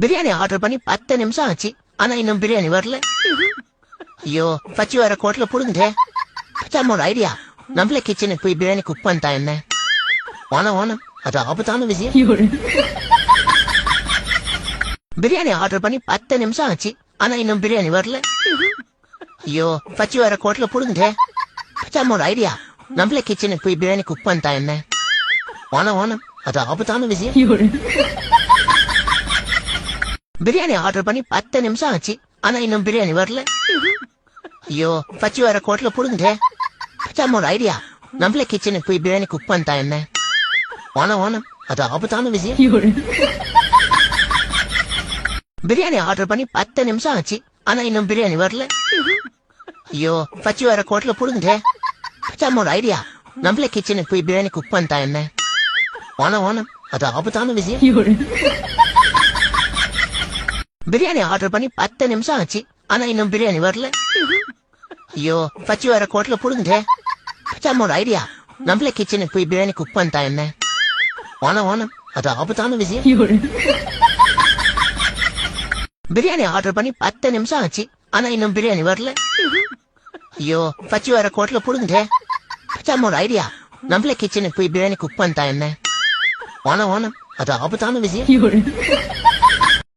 Biryani order பண்ணி 10 நிமிஷம் ஆச்சு. ஆனா இன்னும் பிரியாணி வரல. ஐயோ, பச்சி வேற கோட்ல புடுங்குதே. நம்ம ஒரு ஐடியா. நம்மளே கிச்சனுக்கு போய் பிரியாணி குக் பண்ணிட்டா என்ன? ஓனம் அது ஆபத்தான விஷயம். பிரியாணி ஆர்டர் பண்ணி 10 நிமிஷம் ஆச்சு. ஆனா இன்னும் பிரியாணி வரல. ஐயோ, பச்சி வேற கோட்ல புடுங்குதே. நம்ம ஒரு ஐடியா. நம்மளே கிச்சனுக்கு போய் பிரியாணி குக் பண்ணிட்டா என்ன? ஓனம் அது ஆபத்தான விஷயம். பிரியாணி ஆர்டர் பண்ணி 10 நிமிஷம் ஆச்சு. ஆனா இன்னும் பிரியாணி வரல. ஐயோ, பச்சி வேற கோட்ல புடுங்குதே. நம்ம ஒரு ஐடியா. நம்மளே கிச்சனுக்கு போய் பிரியாணி குக் பண்ணிட்டா என்ன? ஓனம் அது ஆபத்தான விஷயம். பிரியாணி ஆர்டர் பண்ணி 10 நிமிஷம் ஆச்சு. ஆனா இன்னும் பிரியாணி வரல. ஐயோ, பச்சி வேற கோட்ல புடுங்குதே. நம்ம ஒரு ஐடியா. நம்மளே கிச்சனுக்கு போய் பிரியாணி குக் பண்ணிட்டா என்ன? ஓனம் அது ஆபத்தான விஷயம். பிரியாணி ஆர்டர் பண்ணி 10 நிமிஷம் ஆச்சு. ஆனா இன்னும் பிரியாணி வரல. ஐயோ, பச்சி வேற கோட்ல புடுங்குதே. நம்ம ஒரு ஐடியா. நம்மளே கிச்சனுக்கு போய் பிரியாணி குக் பண்ணிட்டா என்ன? ஓனம் அது ஆபத்தான விஷயம். பிரியாணி ஆர்டர் பண்ணி 10 நிமிஷம் ஆச்சு. ஆனா இன்னும் பிரியாணி வரல. ஐயோ, பச்சி வேற கோட்ல புடுங்குதே. நம்ம ஒரு ஐடியா. நம்மளே கிச்சனுக்கு போய் பிரியாணி குக் பண்ணிட்டா என்ன? ஓனம் அது ஆபத்தான விஷயம்.